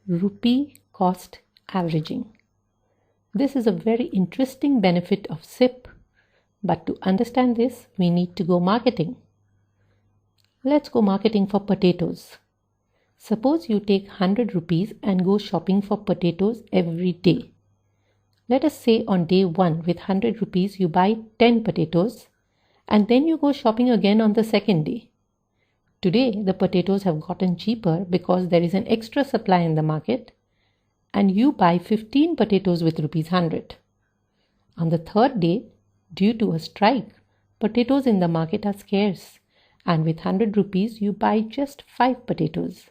rupee cost averaging. This is a very interesting benefit of SIP, but to understand this, we need to go marketing. Let's go marketing for potatoes. Suppose you take 100 rupees and go shopping for potatoes every day. Let us say on day 1 with 100 rupees you buy 10 potatoes and then you go shopping again on the second day. Today the potatoes have gotten cheaper because there is an extra supply in the market and you buy 15 potatoes with rupees 100. On the third day, due to a strike, potatoes in the market are scarce and with 100 rupees you buy just 5 potatoes.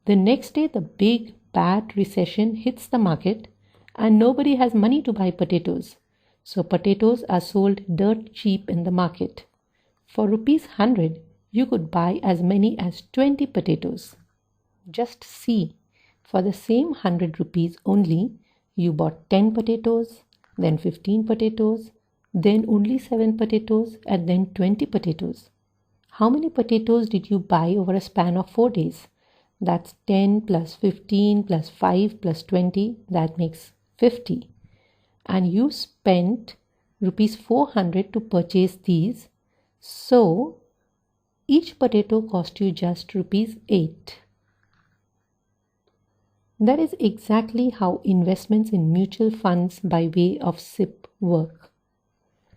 The next day the big bad recession hits the market and nobody has money to buy potatoes. So potatoes are sold dirt cheap in the market. For rupees 100, you could buy as many as 20 potatoes. Just see, for the same 100 rupees only, you bought 10 potatoes, then 15 potatoes, then only 7 potatoes, and then 20 potatoes. How many potatoes did you buy over a span of 4 days? That's 10 plus 15 plus 5 plus 20, that makes 50. And you spent rupees 400 to purchase these. So each potato cost you just rupees 8. That is exactly how investments in mutual funds by way of SIP work.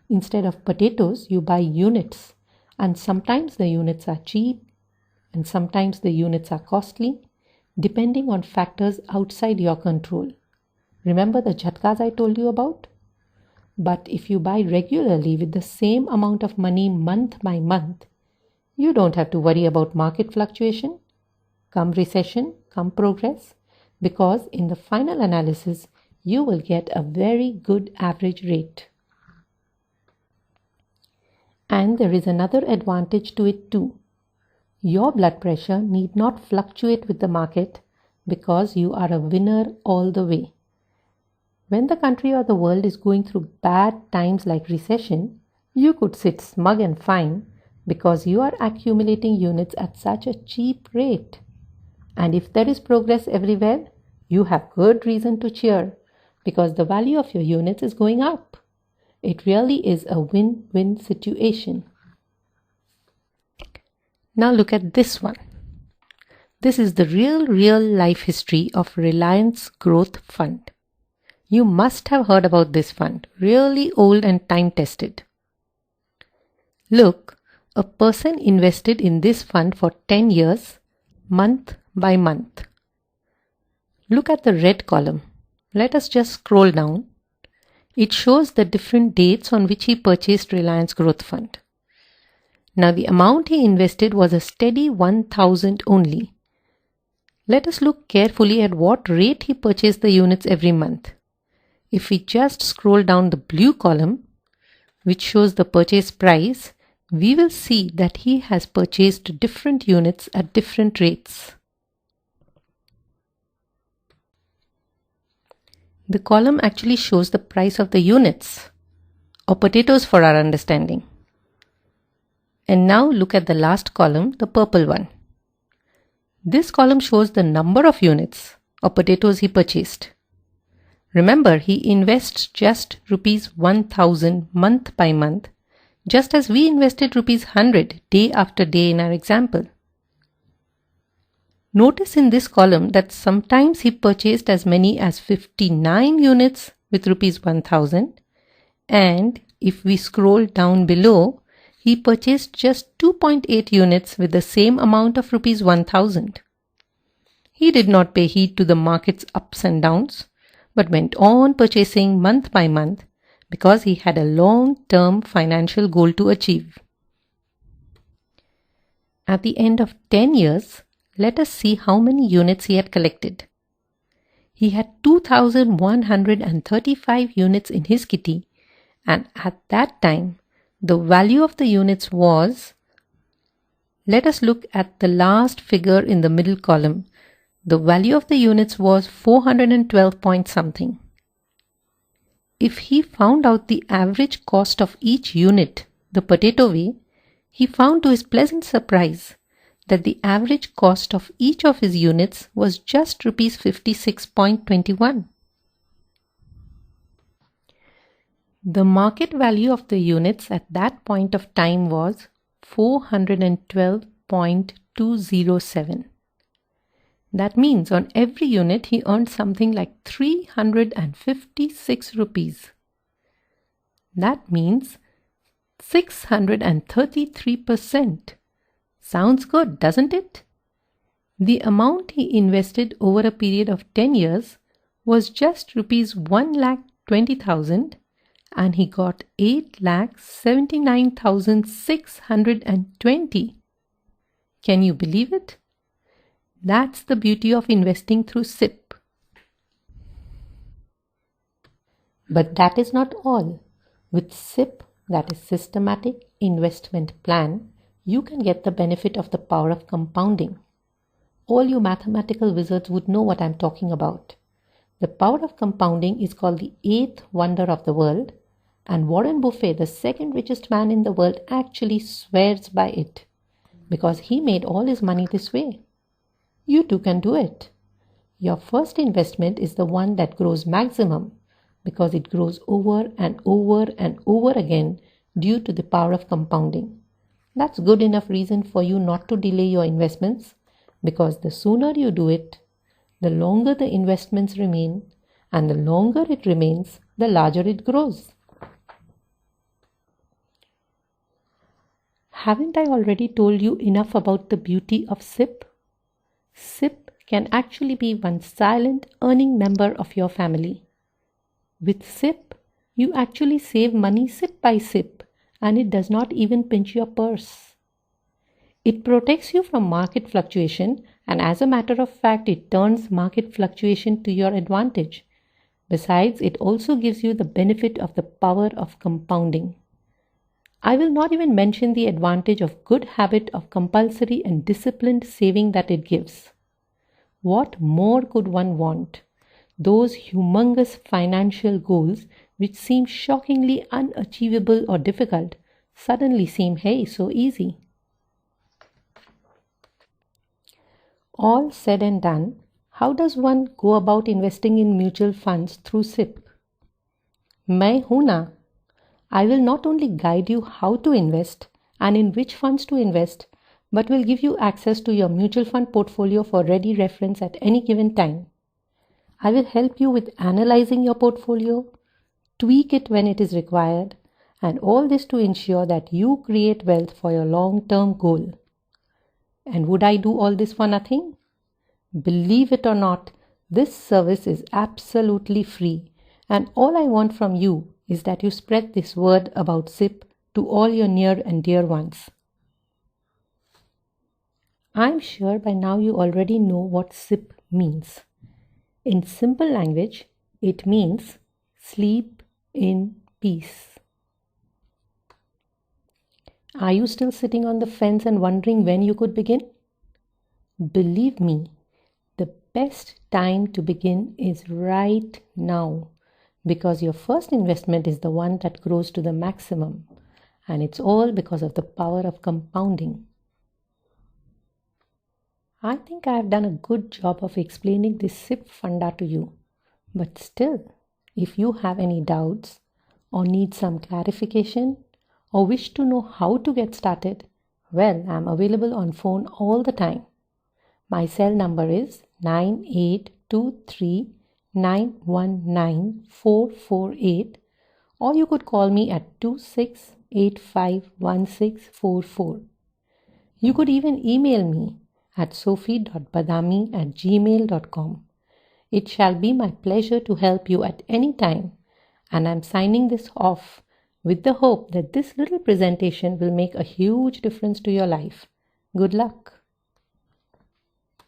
Instead of potatoes, you buy units, and sometimes the units are cheap and sometimes the units are costly, depending on factors outside your control. Remember the jhatkas I told you about? But if you buy regularly with the same amount of money month by month, you don't have to worry about market fluctuation, come recession, come progress, because in the final analysis, you will get a very good average rate. And there is another advantage to it too. Your blood pressure need not fluctuate with the market because you are a winner all the way. When the country or the world is going through bad times like recession, you could sit smug and fine because you are accumulating units at such a cheap rate. And if there is progress everywhere, you have good reason to cheer because the value of your units is going up. It really is a win-win situation. Now look at this one. This is the real life history of Reliance Growth Fund. You must have heard about this fund, really old and time-tested. Look, a person invested in this fund for 10 years, month by month. Look at the red column. Let us just scroll down. It shows the different dates on which he purchased Reliance Growth Fund. Now the amount he invested was a steady 1,000 only. Let us look carefully at what rate he purchased the units every month. If we just scroll down the blue column, which shows the purchase price, we will see that he has purchased different units at different rates. The column actually shows the price of the units, or potatoes for our understanding. And now look at the last column, the purple one. This column shows the number of units, or potatoes he purchased. Remember, he invests just rupees 1,000 month by month, just as we invested rupees 100 day after day in our example. Notice in this column that sometimes he purchased as many as 59 units with rupees 1,000, and if we scroll down below, he purchased just 2.8 units with the same amount of rupees 1,000. He did not pay heed to the market's ups and downs, but went on purchasing month by month because he had a long-term financial goal to achieve. At the end of 10 years, let us see how many units he had collected. He had 2,135 units in his kitty, and at that time, the value of the units was, let us look at the last figure in the middle column. The value of the units was 412 point something. If he found out the average cost of each unit, the potato way, he found to his pleasant surprise that the average cost of each of his units was just rupees 56.21. The market value of the units at that point of time was 412.207. That means on every unit he earned something like 356 rupees. That means 633%. Sounds good, doesn't it? The amount he invested over a period of 10 years was just rupees 1,20,000 and he got 8,79,620. Can you believe it? That's the beauty of investing through SIP. But that is not all. With SIP, that is Systematic Investment Plan, you can get the benefit of the power of compounding. All you mathematical wizards would know what I'm talking about. The power of compounding is called the eighth wonder of the world, and Warren Buffett, the second richest man in the world, actually swears by it because he made all his money this way. You too can do it. Your first investment is the one that grows maximum because it grows over and over and over again due to the power of compounding. That's good enough reason for you not to delay your investments, because the sooner you do it, the longer the investments remain, and the longer it remains, the larger it grows. Haven't I already told you enough about the beauty of SIP? SIP can actually be one silent earning member of your family. With SIP, you actually save money sip by sip, and it does not even pinch your purse. It protects you from market fluctuation, and as a matter of fact, it turns market fluctuation to your advantage. Besides, it also gives you the benefit of the power of compounding. I will not even mention the advantage of good habit of compulsory and disciplined saving that it gives. What more could one want? Those humongous financial goals which seem shockingly unachievable or difficult suddenly seem, hey, so easy. All said and done, how does one go about investing in mutual funds through SIP? मैं हूं ना. I will not only guide you how to invest and in which funds to invest, but will give you access to your mutual fund portfolio for ready reference at any given time. I will help you with analyzing your portfolio, tweak it when it is required, and all this to ensure that you create wealth for your long-term goal. And would I do all this for nothing? Believe it or not, this service is absolutely free, and all I want from you is that you spread this word about SIP to all your near and dear ones. I'm sure by now you already know what SIP means. In simple language, it means sleep in peace. Are you still sitting on the fence and wondering when you could begin? Believe me, the best time to begin is right now, because your first investment is the one that grows to the maximum, and it's all because of the power of compounding. I think I have done a good job of explaining this SIP funda to you, but still, if you have any doubts or need some clarification or wish to know how to get started, well, I'm available on phone all the time. My cell number is 9823919448, or you could call me at 26851644. You could even email me at sophie.badami@gmail.com. It shall be my pleasure to help you at any time, and I'm signing this off with the hope that this little presentation will make a huge difference to your life. Good luck.